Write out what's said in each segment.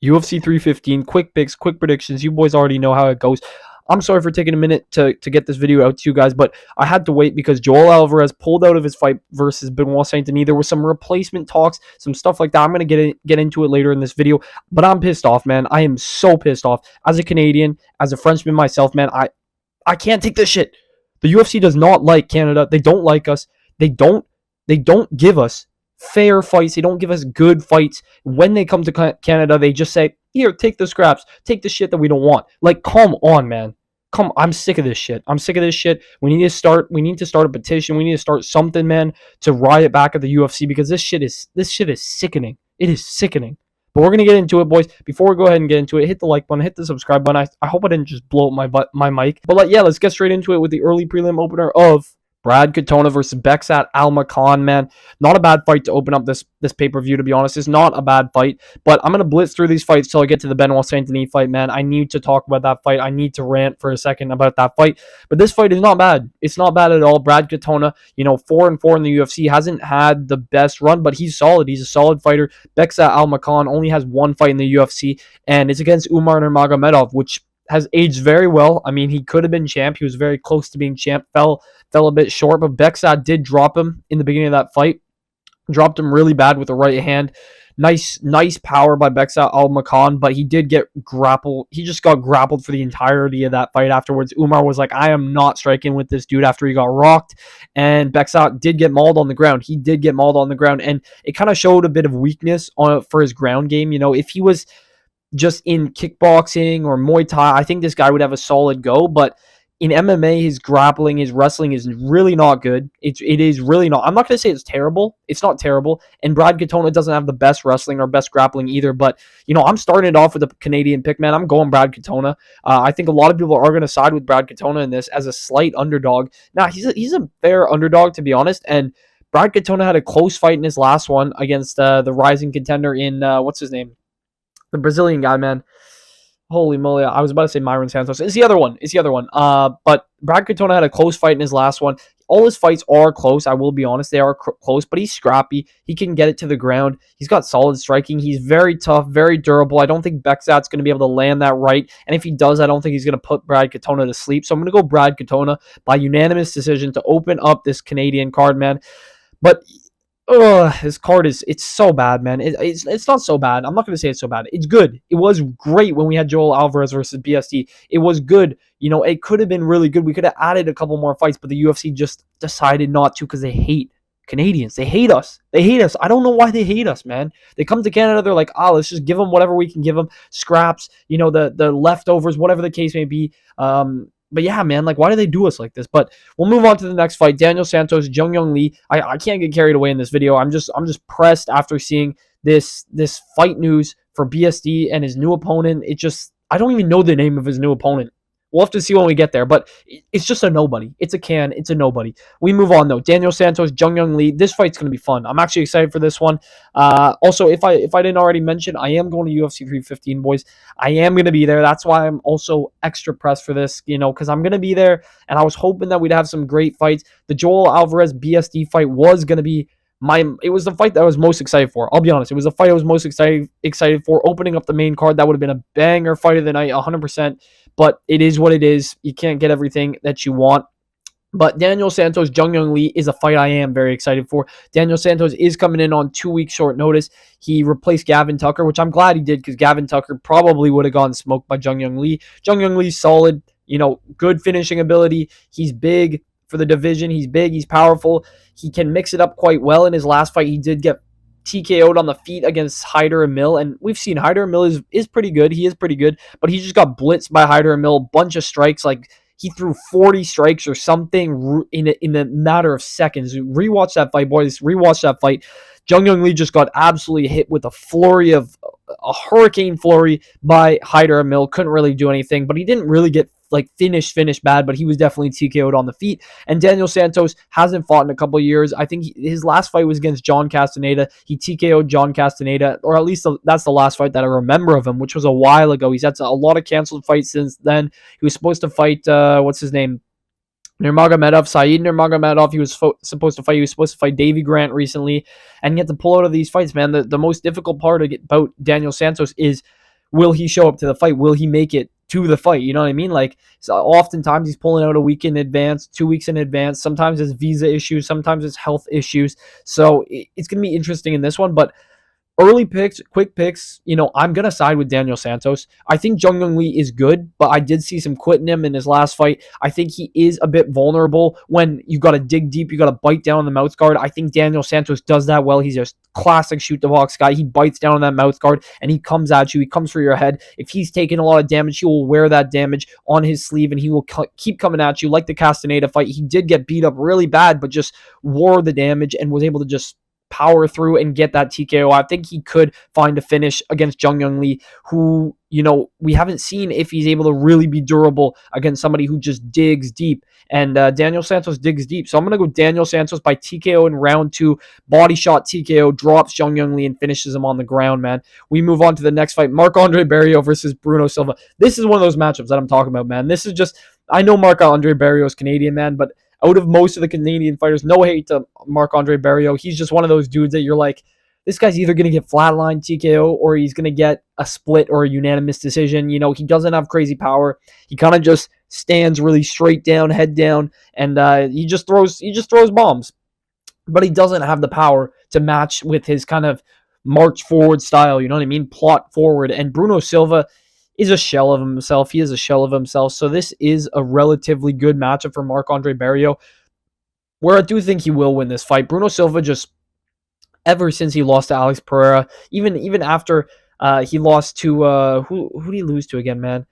UFC 315, quick picks, quick predictions. You boys already know how it goes. I'm sorry for taking a minute to get this video out to you guys, but I had to wait because Joel Alvarez pulled out of his fight versus Benoit Saint-Denis. There was some replacement talks, some stuff like that. I'm going to get into it later in this video, but I'm pissed off, man. I am so pissed off. As a Canadian, as a Frenchman myself, man, I can't take this shit. The UFC does not like Canada. They don't like us. They don't give us fair fights. They don't give us good fights. When they come to Canada, they just say, here, take the scraps. Take the shit that we don't want. Like, come on, man. I'm sick of this shit. I'm sick of this shit. We need to start a petition. We need to start something, man, to riot back at the UFC because this shit is sickening. It is sickening. But we're going to get into it, boys. Before we go ahead and get into it, hit the like button, hit the subscribe button. I hope I didn't just blow up my mic. But yeah, let's get straight into it with the early prelim opener of Brad Katona versus Beksat Almakhan, man. Not a bad fight to open up this pay-per-view, to be honest. It's not a bad fight, but I'm going to blitz through these fights till I get to the Benoit Saint-Denis fight, man. I need to talk about that fight. I need to rant for a second about that fight, but this fight is not bad. It's not bad at all. Brad Katona, 4-4 in the UFC, hasn't had the best run, but he's solid. He's a solid fighter. Beksat Almakhan only has one fight in the UFC, and it's against Umar Nurmagomedov, which has aged very well. I mean, he could have been champ. He was very close to being champ. Fell a bit short, but Beksat did drop him in the beginning of that fight. Dropped him really bad with the right hand. Nice power by Beksat Almakhan, but he did get grappled. He just got grappled for the entirety of that fight afterwards. Umar was like, I am not striking with this dude after he got rocked, and Beksat did get mauled on the ground. He did get mauled on the ground, and it kind of showed a bit of weakness for his ground game. If he was just in kickboxing or Muay Thai, I think this guy would have a solid go, but in MMA, his grappling, his wrestling is really not good. It is really not. I'm not going to say it's terrible. It's not terrible. And Brad Katona doesn't have the best wrestling or best grappling either. But, I'm starting it off with a Canadian pick, man. I'm going Brad Katona. I think a lot of people are going to side with Brad Katona in this as a slight underdog. Now, he's a fair underdog, to be honest. And Brad Katona had a close fight in his last one against the rising contender in, what's his name? The Brazilian guy, man. Holy moly. I was about to say Myron Santos. It's the other one. But Brad Katona had a close fight in his last one. All his fights are close. I will be honest. They are close, but he's scrappy. He can get it to the ground. He's got solid striking. He's very tough, very durable. I don't think Beksat's going to be able to land that right. And if he does, I don't think he's going to put Brad Katona to sleep. So I'm going to go Brad Katona by unanimous decision to open up this Canadian card, man. But his card it's so bad, man. It's not so bad. I'm not going to say it's so bad. It's good. It was great when we had Joel Alvarez versus BSD. It was good. It could have been really good. We could have added a couple more fights, but the UFC just decided not to because they hate Canadians. They hate us. I don't know why they hate us, man. They come to Canada, they're like, let's just give them whatever we can give them. Scraps, the leftovers, whatever the case may be. But yeah, man, why do they do us like this? But we'll move on to the next fight. Daniel Santos, Jung Young Lee. I can't get carried away in this video. I'm just pressed after seeing this fight news for BSD and his new opponent. I don't even know the name of his new opponent. We'll have to see when we get there, but it's just a nobody. It's a nobody. We move on, though. Daniel Santos, Jung Young Lee. This fight's going to be fun. I'm actually excited for this one. Also, if I didn't already mention, I am going to UFC 315, boys. I am going to be there. That's why I'm also extra pressed for this, because I'm going to be there, and I was hoping that we'd have some great fights. The Joel Alvarez BSD fight was going to be it was the fight that I was most excited for. I'll be honest. It was the fight I was most excited for. Opening up the main card, that would have been a banger fight of the night, 100%. But it is what it is. You can't get everything that you want. But Daniel Santos, Jung Young Lee is a fight I am very excited for. Daniel Santos is coming in on 2 weeks short notice. He replaced Gavin Tucker, which I'm glad he did because Gavin Tucker probably would have gotten smoked by Jung Young Lee. Jung Young Lee's solid, good finishing ability. He's big for the division. He's big. He's powerful. He can mix it up quite well. In his last fight, he did get TKO'd on the feet against Hyder Emil, and we've seen Hyder Emil is pretty good. He is pretty good, but he just got blitzed by Hyder Emil. Bunch of strikes, he threw 40 strikes or something in a matter of seconds. Rewatch that fight, boys. Rewatch that fight. Jung Young Lee just got absolutely hit with a hurricane flurry by Hyder Emil. Couldn't really do anything, but he didn't really get finished bad, but he was definitely TKO'd on the feet. And Daniel Santos hasn't fought in a couple of years. I think his last fight was against John Castaneda. He TKO'd John Castaneda, or at least that's the last fight that I remember of him, which was a while ago. He's had a lot of canceled fights since then. He was supposed to fight, what's his name? Nurmagomedov, Saeed Nurmagomedov. He was supposed to fight. He was supposed to fight Davy Grant recently, and he had to pull out of these fights, man. The most difficult part about Daniel Santos is will he show up to the fight? Will he make it to the fight? You know what I mean? Like, so oftentimes he's pulling out a week in advance, 2 weeks in advance. Sometimes it's visa issues, sometimes it's health issues. So it's going to be interesting in this one. But early picks, quick picks, I'm going to side with Daniel Santos. I think Jung Young Lee is good, but I did see some quitting him in his last fight. I think he is a bit vulnerable when you got to dig deep, you got to bite down on the mouth guard. I think Daniel Santos does that well. He's a classic shoot the box guy. He bites down on that mouth guard and he comes at you. He comes for your head. If he's taking a lot of damage, he will wear that damage on his sleeve and he will keep coming at you like the Castaneda fight. He did get beat up really bad, but just wore the damage and was able to just power through and get that TKO. I think he could find a finish against Jung Young Lee, who, we haven't seen if he's able to really be durable against somebody who just digs deep. And Daniel Santos digs deep. So I'm going to go Daniel Santos by TKO in round 2. Body shot TKO, drops Jung Young Lee and finishes him on the ground, man. We move on to the next fight. Marc-Andre Barriault versus Bruno Silva. This is one of those matchups that I'm talking about, man. This is just, I know Marc-Andre Barriault is Canadian, man, but out of most of the Canadian fighters, no hate to Marc-Andre Barriault. He's just one of those dudes that you're like, this guy's either going to get flatline TKO or he's going to get a split or a unanimous decision. He doesn't have crazy power. He kind of just stands really straight down, head down, and he just throws bombs. But he doesn't have the power to match with his kind of march forward style. You know what I mean? Plot forward. And Bruno Silva is a shell of himself. He is a shell of himself. So this is a relatively good matchup for Marc-Andre Barriault, where I do think he will win this fight. Bruno Silva just, ever since he lost to Alex Pereira, even after he lost to, who did he lose to again, man?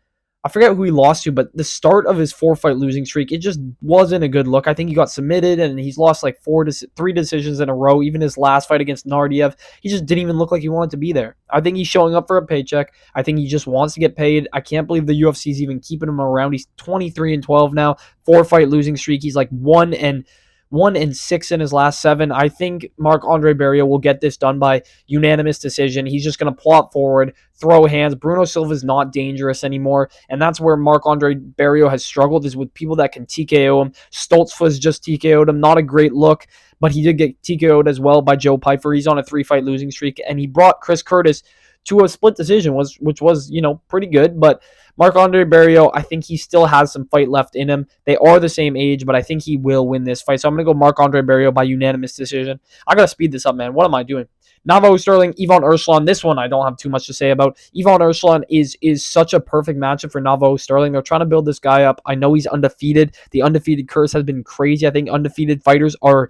I forget who he lost to, but the start of his 4-fight losing streak, it just wasn't a good look. I think he got submitted, and he's lost like 3 decisions in a row. Even his last fight against Nardiev, he just didn't even look like he wanted to be there. I think he's showing up for a paycheck. I think he just wants to get paid. I can't believe the UFC is even keeping him around. He's 23-12 now, 4-fight losing streak. He's like 1-6 in his last 7. I think Marc-Andre Barriault will get this done by unanimous decision. He's just going to plot forward, throw hands. Bruno Silva is not dangerous anymore, and that's where Marc-Andre Barriault has struggled, is with people that can TKO him. Stoltzfus just TKO'd him. Not a great look, but he did get TKO'd as well by Joe Pyfer. He's on a 3-fight losing streak, and he brought Chris Curtis to a split decision, which was pretty good. But Marc-Andre Barriault, I think he still has some fight left in him. They are the same age, but I think he will win this fight. So I'm going to go Marc-Andre Barriault by unanimous decision. I got to speed this up, man. What am I doing? Navajo Sterling, Ivan Urslan. This one I don't have too much to say about. Ivan Urslan is such a perfect matchup for Navajo Sterling. They're trying to build this guy up. I know he's undefeated. The undefeated curse has been crazy. I think undefeated fighters are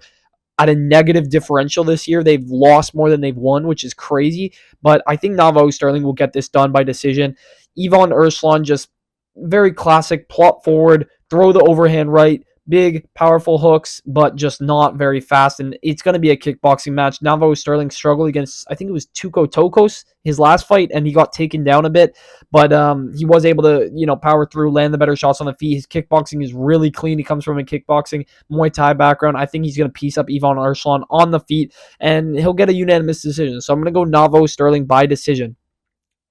at a negative differential this year. They've lost more than they've won, which is crazy. But I think Navajo Sterling will get this done by decision. Ivan Urslan, just very classic, plot forward, throw the overhand right, big, powerful hooks, but just not very fast. And it's going to be a kickboxing match. Navajo Sterling struggled against, I think it was Tuco Tokos, his last fight, and he got taken down a bit. But he was able to, power through, land the better shots on the feet. His kickboxing is really clean. He comes from a kickboxing, Muay Thai background. I think he's going to piece up Ivan Urslan on the feet, and he'll get a unanimous decision. So I'm going to go Navajo Sterling by decision.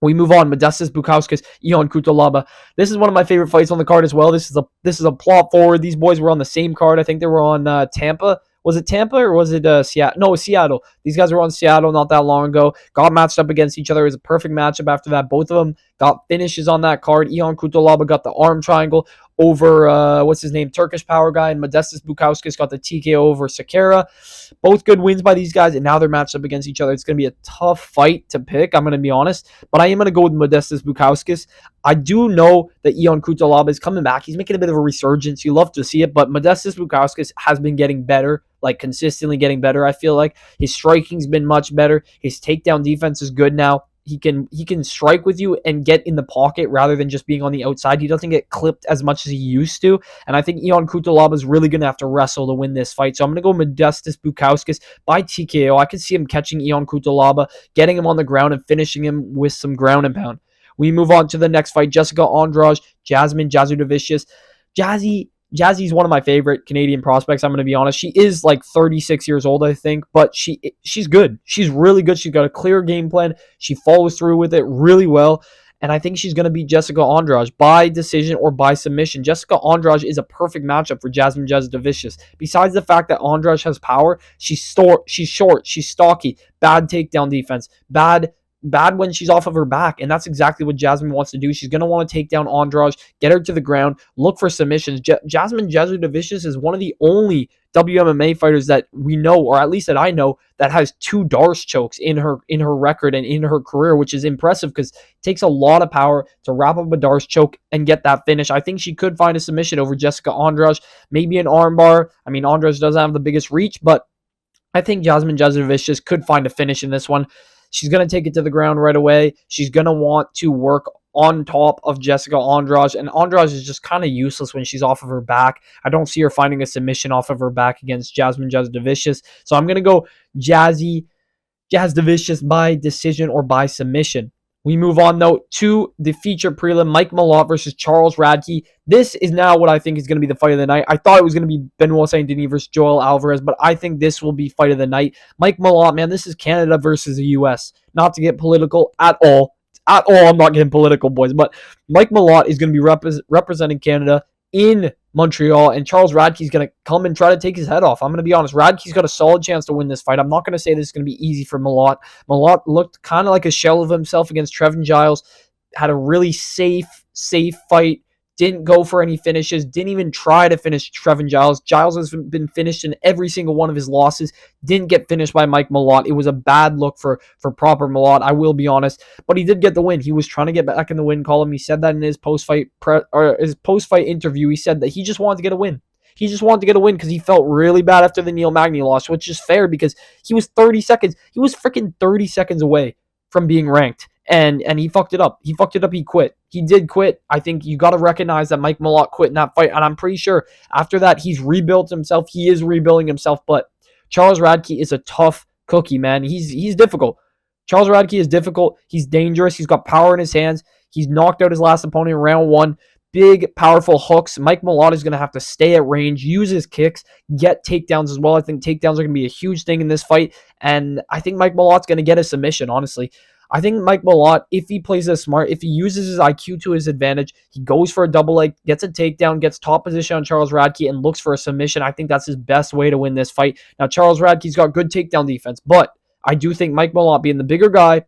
We move on. Modestas Bukauskas, Ion Cutelaba. This is one of my favorite fights on the card as well. This is a plot forward. These boys were on the same card. I think they were on Tampa. Was it Tampa or was it Seattle? No, Seattle. These guys were on Seattle not that long ago. Got matched up against each other. It was a perfect matchup after that. Both of them got finishes on that card. Ion Cutelaba got the arm triangle over, what's his name, Turkish power guy, and Modestas Bukauskas got the TKO over Sakara. Both good wins by these guys, and now they're matched up against each other. It's going to be a tough fight to pick, I'm going to be honest, but I am going to go with Modestas Bukauskas. I do know that Ion Cutelaba is coming back. He's making a bit of a resurgence. You love to see it, but Modestas Bukauskas has been getting better, like consistently getting better. I feel like his striking's been much better. His takedown defense is good now. He can strike with you and get in the pocket rather than just being on the outside. He doesn't get clipped as much as he used to. And I think Ion Cutelaba is really going to have to wrestle to win this fight. So I'm going to go Modestas Bukauskas by TKO. I can see him catching Ion Cutelaba, getting him on the ground and finishing him with some ground and pound. We move on to the next fight. Jessica Andrade, Jasmine Jasudavicius. Jazzy's one of my favorite Canadian prospects, I'm going to be honest. She is like 36 years old, I think, but she's good. She's really good. She's got a clear game plan. She follows through with it really well, and I think she's going to beat Jessica Andrade by decision or by submission. Jessica Andrade is a perfect matchup for Jasmine Jasudavicius. Besides the fact that Andrade has power, she's short, she's stocky, bad takedown defense, bad bad when she's off of her back, and that's exactly what Jasmine wants to do. She's going to want to take down Andrade, get her to the ground, look for submissions. Jasmine Jasudavicius is one of the only WMMA fighters that we know, or at least that I know, that has 2 Darce chokes in her record and in her career, which is impressive because it takes a lot of power to wrap up a Darce choke and get that finish. I think she could find a submission over Jessica Andrade, maybe an armbar. I mean, Andrade doesn't have the biggest reach, but I think Jasmine Jasudavicius could find a finish in this one. She's going to take it to the ground right away. She's going to want to work on top of Jessica Andrade, and Andrade is just kind of useless when she's off of her back. I don't see her finding a submission off of her back against Jasmine Jasudavicius. So I'm going to go Jasudavicius by decision or by submission. We move on, though, to the feature prelim, Mike Malott versus Charles Radke. This is now what I think is going to be the fight of the night. I thought it was going to be Benoit Saint Denis versus Joel Alvarez, but I think this will be fight of the night. Mike Malott, man, this is Canada versus the U.S. Not to get political at all. At all, I'm not getting political, boys, but Mike Malott is going to be representing Canada in Montreal, and Charles Radke's going to come and try to take his head off. I'm going to be honest. Radke's got a solid chance to win this fight. I'm not going to say this is going to be easy for Malott. Malott looked kind of like a shell of himself against Trevin Giles. Had a really safe fight. Didn't go for any finishes. Didn't even try to finish Trevin Giles. Giles has been finished in every single one of his losses. Didn't get finished by Mike Malott. It was a bad look for proper Malott, I will be honest. But he did get the win. He was trying to get back in the win column. He said that in his post-fight interview. He said that he just wanted to get a win. He just wanted to get a win because he felt really bad after the Neil Magny loss, which is fair because he was 30 seconds. He was freaking 30 seconds away from being ranked. And he fucked it up. He quit. He did quit. I think you got to recognize that Mike Malott quit in that fight. And I'm pretty sure after that, he's rebuilt himself. He is rebuilding himself. But Charles Radke is a tough cookie, man. He's difficult. Charles Radke is difficult. He's dangerous. He's got power in his hands. He's knocked out his last opponent in round 1. Big, powerful hooks. Mike Malott is going to have to stay at range, use his kicks, get takedowns as well. I think takedowns are going to be a huge thing in this fight. And I think Mike Malott's going to get a submission, honestly. I think Mike Malott, if he plays this smart, if he uses his IQ to his advantage, he goes for a double leg, gets a takedown, gets top position on Charles Radke, and looks for a submission. I think that's his best way to win this fight. Now, Charles Radke's got good takedown defense, but I do think Mike Malott, being the bigger guy,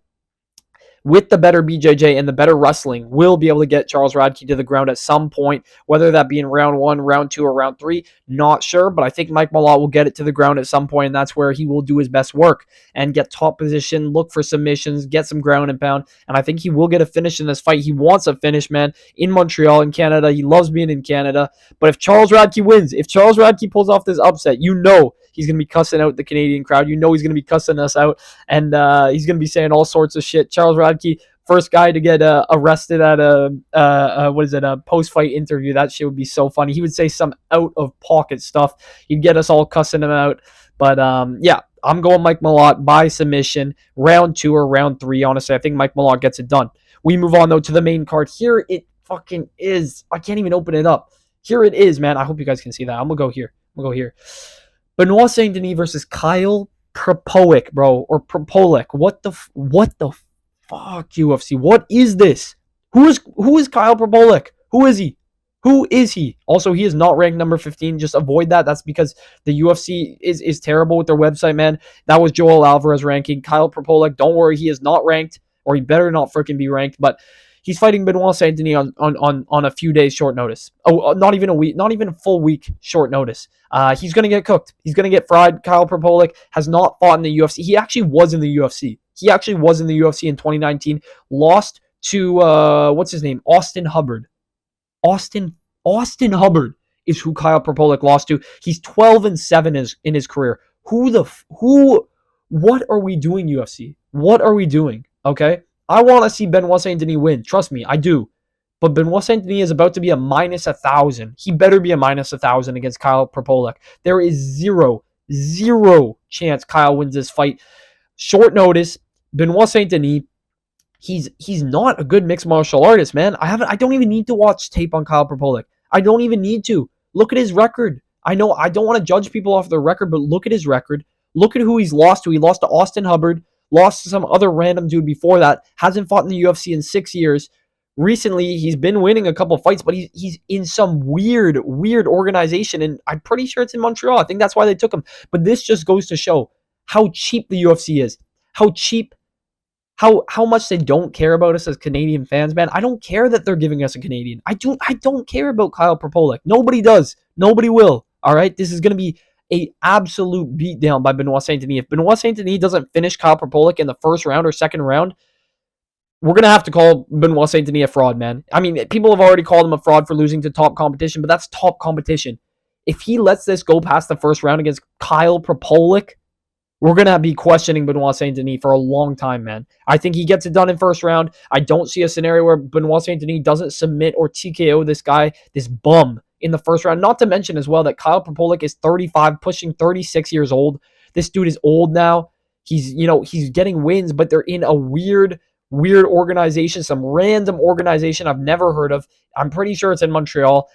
with the better BJJ and the better wrestling, will be able to get Charles Radke to the ground at some point, whether that be in round 1, round 2, or round 3. Not sure, but I think Mike Malott will get it to the ground at some point, and that's where he will do his best work and get top position, look for submissions, get some ground and pound, and I think he will get a finish in this fight. He wants a finish, man, in Montreal, in Canada. He loves being in Canada, but if Charles Radke wins, if Charles Radke pulls off this upset, you know he's going to be cussing out the Canadian crowd. You know he's going to be cussing us out, and he's going to be saying all sorts of shit. Charles Radke, first guy to get arrested at a post-fight interview. That shit would be so funny. He would say some out-of-pocket stuff. He'd get us all cussing him out. But, yeah, I'm going Mike Malott by submission, round 2 or round 3. Honestly, I think Mike Malott gets it done. We move on, though, to the main card. Here it fucking is. I can't even open it up. Here it is, man. I hope you guys can see that. I'm going to go here. Benoit Saint Denis versus Kyle Propolik, bro, or Propolik. What the fuck, UFC? What is this? Who is Kyle Propolik? Who is he? Also, he is not ranked number 15. Just avoid that. That's because the UFC is terrible with their website, man. That was Joel Alvarez ranking. Kyle Propolik, don't worry, he is not ranked, or he better not freaking be ranked. But he's fighting Benoit Saint Denis on a few days short notice. Oh, not even a week, not even a full week short notice. He's going to get cooked. He's going to get fried. Kyle Propolik has not fought in the UFC. He actually was in the UFC. In 2019. Lost to, what's his name? Austin Hubbard. Austin Hubbard is who Kyle Propolik lost to. He's 12-7 in his career. What are we doing, UFC? What are we doing? Okay? I want to see Benoit Saint Denis win. Trust me, I do. But Benoit Saint Denis is about to be a minus 1,000. He better be a minus 1,000 against Kyle Propolik. There is zero chance Kyle wins this fight. Short notice, Benoit Saint Denis, he's not a good mixed martial artist, man. I don't even need to watch tape on Kyle Propolik. I don't even need to. Look at his record. I know I don't want to judge people off their record, but look at his record. Look at who he's lost to. He lost to Austin Hubbard, lost to some other random dude before that, hasn't fought in the UFC in 6 years. Recently, he's been winning a couple fights, but he's in some weird organization, and I'm pretty sure it's in Montreal. I think that's why they took him. But this just goes to show how cheap the UFC is. How cheap how much they don't care about us as Canadian fans, man. I don't care that they're giving us a Canadian. I don't care about Kyle Propolic. Nobody does. Nobody will. All right. This is gonna be a absolute beatdown by Benoit Saint Denis. If Benoit Saint Denis doesn't finish Kyle Propolic in the first round or second round, we're gonna have to call Benoit Saint Denis a fraud, man. I mean, people have already called him a fraud for losing to top competition, but that's top competition. If he lets this go past the first round against Kyle Propolic, we're going to be questioning Benoit Saint Denis for a long time, man. I think he gets it done in first round. I don't see a scenario where Benoit Saint Denis doesn't submit or TKO this guy, this bum, in the first round. Not to mention as well that Kyle Propolic is 35, pushing 36 years old. This dude is old now. He's getting wins, but they're in a weird organization, some random organization I've never heard of. I'm pretty sure it's in Montreal.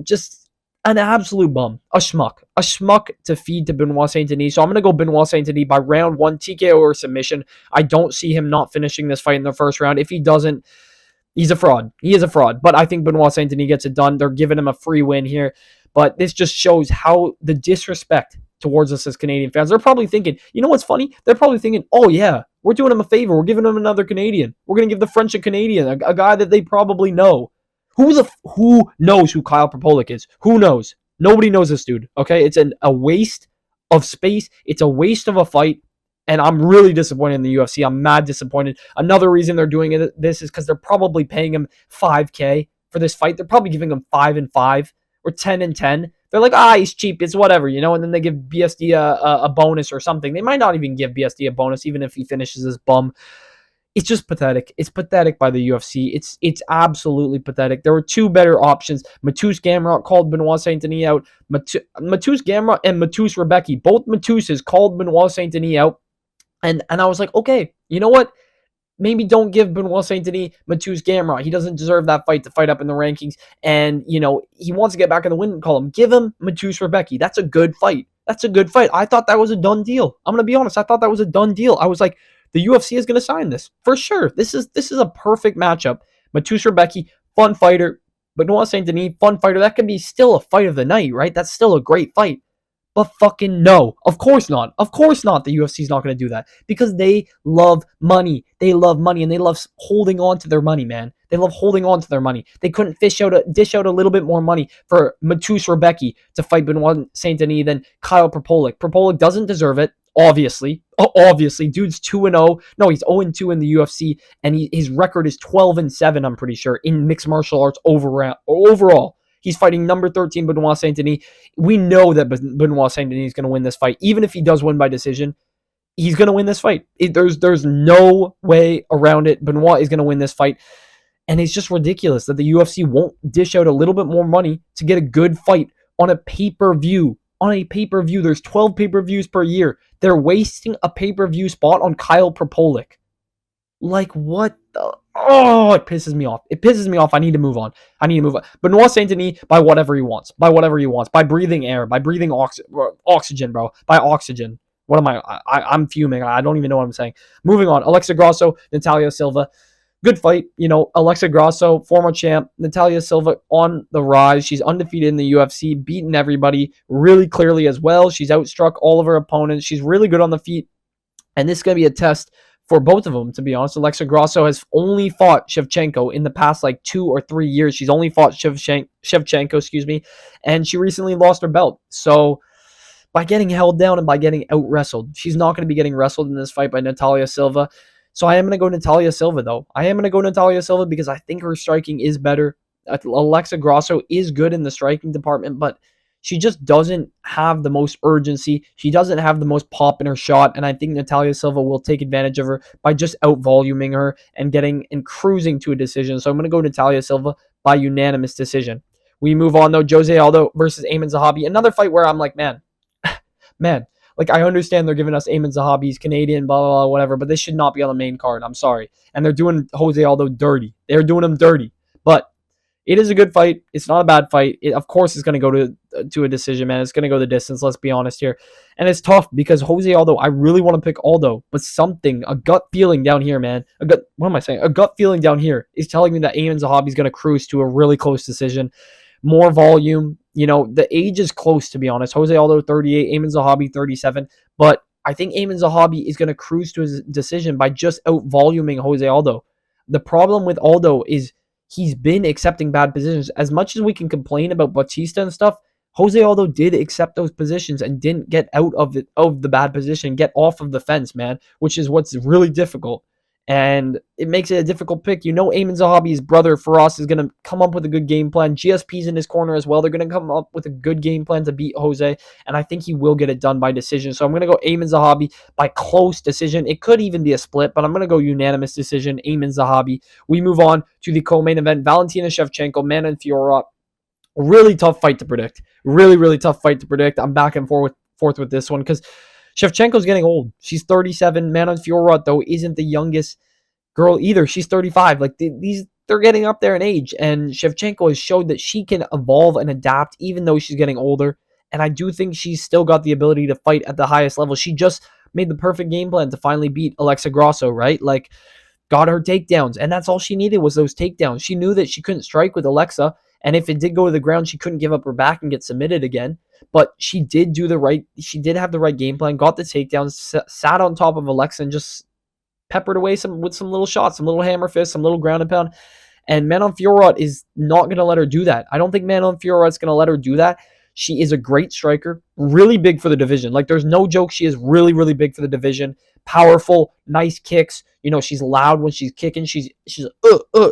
Just an absolute bum, a schmuck to feed to Benoit Saint Denis. So I'm going to go Benoit Saint Denis by round 1, TKO or submission. I don't see him not finishing this fight in the first round. If he doesn't, he's a fraud. He is a fraud. But I think Benoit Saint Denis gets it done. They're giving him a free win here. But this just shows how the disrespect towards us as Canadian fans. They're probably thinking, you know what's funny? They're probably thinking, oh yeah, we're doing him a favor. We're giving him another Canadian. We're going to give the French a Canadian, a guy that they probably know. Who knows who Kyle Propolic is? Who knows? Nobody knows this dude. Okay, it's a waste of space. It's a waste of a fight, and I'm really disappointed in the UFC. I'm mad disappointed. Another reason they're doing this is because they're probably paying him $5K for this fight. They're probably giving him 5 and 5 or 10 and 10. They're like, he's cheap. It's whatever, and then they give BSD a bonus or something. They might not even give BSD a bonus, even if he finishes this bum. It's just pathetic. It's pathetic by the UFC. It's absolutely pathetic. There were two better options. Mateusz Gamrot called Benoit Saint Denis out. Mateusz Gamrot and Mateusz Rebecki, both Mateuszes called Benoit Saint Denis out. And I was like, okay, you know what? Maybe don't give Benoit Saint Denis Mateusz Gamrot. He doesn't deserve that fight to fight up in the rankings. And, he wants to get back in the win column. Give him Mateusz Rebecki. That's a good fight. I thought that was a done deal. I'm going to be honest. I thought that was a done deal. I was like, the UFC is going to sign this for sure. This is a perfect matchup. Mateusz Rebecki, fun fighter. Benoit Saint Denis, fun fighter. That could be still a fight of the night, right? That's still a great fight. But fucking no. Of course not. Of course not. The UFC is not going to do that because they love money. They love money and they love holding on to their money, man. They love holding on to their money. They couldn't dish out a little bit more money for Mateusz Rebecki to fight Benoit Saint Denis than Kyle Propolic. Propolic doesn't deserve it. Obviously, dude's 2-0. No, he's 0-2 in the UFC, and his record is 12-7. I'm pretty sure in mixed martial arts overall. He's fighting number 13 Benoit Saint Denis. We know that Benoit Saint Denis is going to win this fight, even if he does win by decision. He's going to win this fight. There's no way around it. Benoit is going to win this fight, and it's just ridiculous that the UFC won't dish out a little bit more money to get a good fight on a pay-per-view. There's 12 pay-per-views per year. They're wasting a pay-per-view spot on Kyle Propolic. Like, what the... Oh, it pisses me off. I need to move on. Benoit Saint Denis, by whatever he wants. By breathing air. By breathing oxygen, bro. By oxygen. What am I? I'm fuming. I don't even know what I'm saying. Moving on. Alexa Grasso, Natalia Silva. Good fight. Alexa Grasso, former champ. Natalia Silva on the rise. She's undefeated in the UFC, beaten everybody really clearly as well. She's outstruck all of her opponents. She's really good on the feet. And this is going to be a test for both of them, to be honest. Alexa Grasso has only fought Shevchenko in the past 2 or 3 years. She's only fought Shevchenko, and she recently lost her belt. So by getting held down and by getting out-wrestled, she's not going to be getting wrestled in this fight by Natalia Silva. So I am going to go Natalia Silva, though. Because I think her striking is better. Alexa Grasso is good in the striking department, but she just doesn't have the most urgency. She doesn't have the most pop in her shot, and I think Natalia Silva will take advantage of her by just out-voluming her and cruising to a decision. So I'm going to go Natalia Silva by unanimous decision. We move on, though. Jose Aldo versus Aiemann Zahabi. Another fight where I'm like, man, I understand they're giving us Aiemann Zahabi, he's Canadian, blah, blah, blah, whatever, but this should not be on the main card. I'm sorry. And they're doing Jose Aldo dirty. They're doing him dirty. But it is a good fight. It's not a bad fight. Of course, it's going to go to a decision, man. It's going to go the distance, let's be honest here. And it's tough because Jose Aldo, I really want to pick Aldo, but a gut feeling down here, man. A gut feeling down here is telling me that Aiemann Zahabi is going to cruise to a really close decision. More volume. The age is close, to be honest. Jose Aldo, 38. Aiemann Zahabi, 37. But I think Amin Zahabi is going to cruise to his decision by just out-voluming Jose Aldo. The problem with Aldo is he's been accepting bad positions. As much as we can complain about Batista and stuff, Jose Aldo did accept those positions and didn't get out of the bad position, get off of the fence, man, which is what's really difficult. And it makes it a difficult pick. You know, Amin Zahabi's brother, Faraz, is going to come up with a good game plan. GSP's in his corner as well. They're going to come up with a good game plan to beat Jose, and I think he will get it done by decision. So I'm going to go Amin Zahabi by close decision. It could even be a split, but I'm going to go unanimous decision, Amin Zahabi. We move on to the co-main event, Valentina Shevchenko, Manon Fiorot. Really tough fight to predict. Really, really tough fight to predict. I'm back and forth with this one because Shevchenko's getting old. She's 37. Manon Fiorot, though, isn't the youngest girl either. She's 35. Like, they're getting up there in age, and Shevchenko has showed that she can evolve and adapt even though she's getting older. And I do think she's still got the ability to fight at the highest level. She just made the perfect game plan to finally beat Alexa Grasso, right? Like, got her takedowns, and that's all she needed was those takedowns. She knew that she couldn't strike with Alexa, and if it did go to the ground, she couldn't give up her back and get submitted again. But she did have the right game plan, got the takedowns, sat on top of Alexa, and just peppered away with some little shots, some little hammer fists, some little ground and pound. And Manon Fiorot is not going to let her do that. I don't think Manon Fiorot's going to let her do that. She is a great striker, really big for the division. Like, there's no joke. She is really, really big for the division. Powerful, nice kicks. You know, she's loud when she's kicking. She's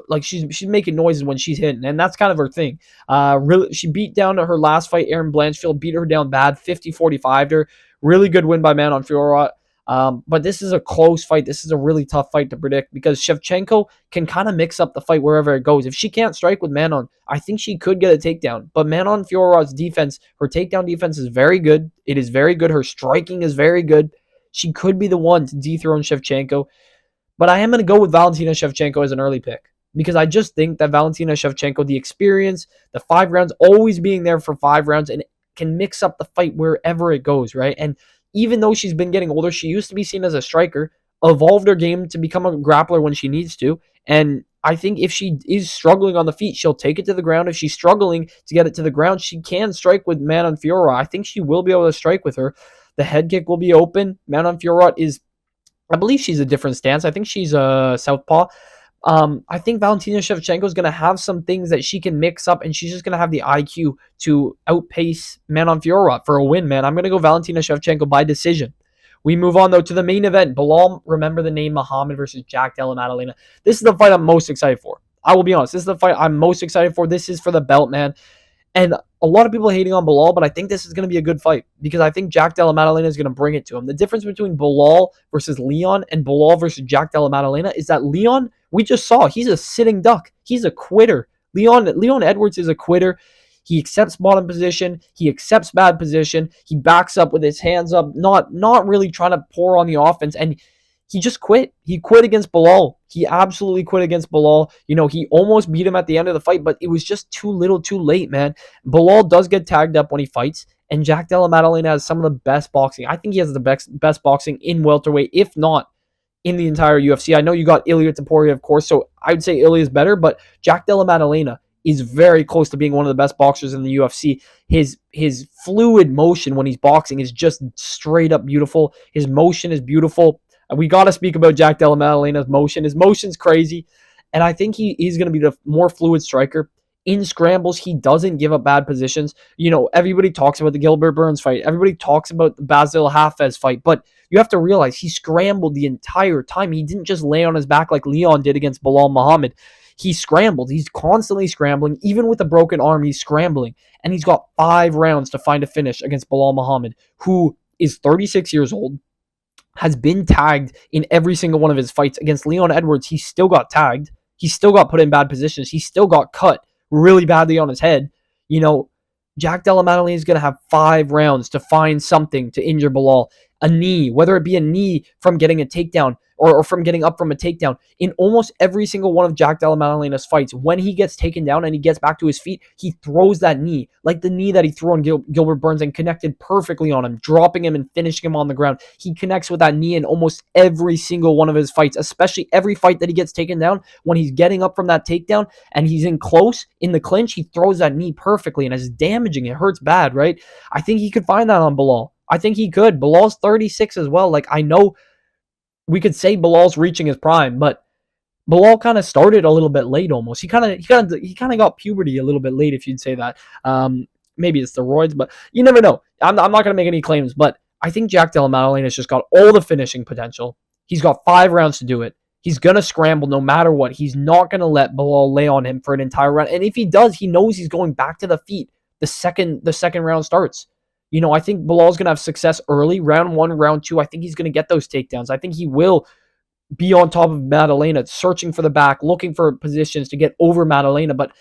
like she's making noises when she's hitting, and that's kind of her thing. Really, she beat down to her last fight, Erin Blanchfield, beat her down bad, 50-45 to her. Really good win by Manon Fiorot. But this is a close fight. This is a really tough fight to predict because Shevchenko can kind of mix up the fight wherever it goes. If she can't strike with Manon, I think she could get a takedown. But Manon Fiorot's defense, her takedown defense is very good. It is very good. Her striking is very good. She could be the one to dethrone Shevchenko. But I am going to go with Valentina Shevchenko as an early pick because I just think that Valentina Shevchenko, the experience, the 5 rounds, always being there for 5 rounds, and can mix up the fight wherever it goes, right? And even though she's been getting older, she used to be seen as a striker, evolved her game to become a grappler when she needs to. And I think if she is struggling on the feet, she'll take it to the ground. If she's struggling to get it to the ground, she can strike with Manon Fiorot. I think she will be able to strike with her. The head kick will be open. Manon Fiorot is, I believe she's a different stance. I think she's a southpaw. I think Valentina Shevchenko is going to have some things that she can mix up, and she's just going to have the IQ to outpace Manon Fiorot for a win, man. I'm going to go Valentina Shevchenko by decision. We move on, though, to the main event. Belal, remember the name, Muhammad versus Jack Della Maddalena. This is the fight I'm most excited for. I will be honest. This is the fight I'm most excited for. This is for the belt, man. And a lot of people hating on Belal, but I think this is going to be a good fight because I think Jack Della Maddalena is going to bring it to him. The difference between Belal versus Leon and Belal versus Jack Della Maddalena is that Leon, we just saw, he's a sitting duck. He's a quitter. Leon Edwards is a quitter. He accepts bottom position. He accepts bad position. He backs up with his hands up, not really trying to pour on the offense. And he just quit. He quit against Belal. He absolutely quit against Belal. You know, he almost beat him at the end of the fight, but it was just too little too late, man. Belal does get tagged up when he fights, and Jack Della Maddalena has some of the best boxing. I think he has the best boxing in welterweight, if not in the entire UFC. I know you got Ilia Topuria, of course, so I would say Ilia is better, but Jack Della Maddalena is very close to being one of the best boxers in the UFC. His fluid motion when he's boxing is just straight up beautiful. His motion is beautiful. We got to speak about Jack Della Maddalena's motion. His motion's crazy, and I think he's going to be the more fluid striker. In scrambles, he doesn't give up bad positions. You know, everybody talks about the Gilbert Burns fight. Everybody talks about the Basil Hafez fight, but you have to realize he scrambled the entire time. He didn't just lay on his back like Leon did against Belal Muhammad. He scrambled. He's constantly scrambling. Even with a broken arm, he's scrambling. And he's got 5 rounds to find a finish against Belal Muhammad, who is 36 years old, has been tagged in every single one of his fights. Against Leon Edwards, he still got tagged. He still got put in bad positions. He still got cut really badly on his head. You know, Jack Della Maddalena is going to have 5 rounds to find something to injure Belal. A knee, whether it be a knee from getting a takedown or from getting up from a takedown. In almost every single one of Jack Della Maddalena's fights, when he gets taken down and he gets back to his feet, he throws that knee, like the knee that he threw on Gilbert Burns and connected perfectly on him, dropping him and finishing him on the ground. He connects with that knee in almost every single one of his fights, especially every fight that he gets taken down. When he's getting up from that takedown and he's in close, in the clinch, he throws that knee perfectly and it's damaging. It hurts bad, right? I think he could find that on Belal. I think he could. Bilal's 36 as well. Like, I know we could say Bilal's reaching his prime, but Bilal kind of started a little bit late almost. He kind of got puberty a little bit late, if you'd say that. Maybe it's steroids, but you never know. I'm not gonna make any claims, but I think Jack Della Maddalena's just got all the finishing potential. He's got 5 rounds to do it. He's gonna scramble no matter what. He's not gonna let Bilal lay on him for an entire round. And if he does, he knows he's going back to the feet the second round starts. I think Bilal's gonna have success early, round one, round two. I think he's gonna get those takedowns. I think he will be on top of Maddalena, searching for the back, looking for positions to get over Maddalena. But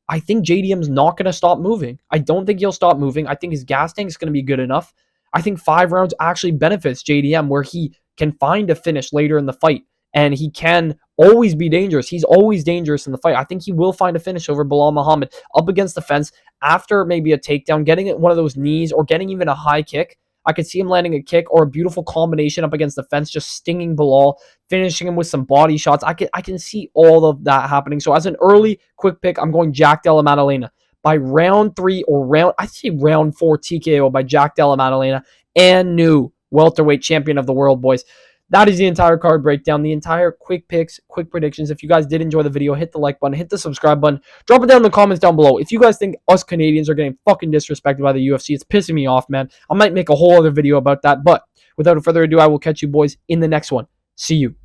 I think JDM's not going to stop moving. I don't think he'll stop moving. I think his gas tank is going to be good enough. I think 5 rounds actually benefits JDM, where he can find a finish later in the fight, and he can always be dangerous. He's always dangerous in the fight. I think he will find a finish over Bilal Muhammad up against the fence after maybe a takedown, getting one of those knees, or getting even a high kick. I could see him landing a kick or a beautiful combination up against the fence, just stinging Bilal, finishing him with some body shots. I can see all of that happening. So as an early quick pick, I'm going Jack Della Maddalena. By round 3 or I'd say round 4 TKO by Jack Della Maddalena, and new welterweight champion of the world, boys. That is the entire card breakdown, the entire quick picks, quick predictions. If you guys did enjoy the video, hit the like button, hit the subscribe button, drop it down in the comments down below. If you guys think us Canadians are getting fucking disrespected by the UFC, it's pissing me off, man. I might make a whole other video about that, but without further ado, I will catch you boys in the next one. See you.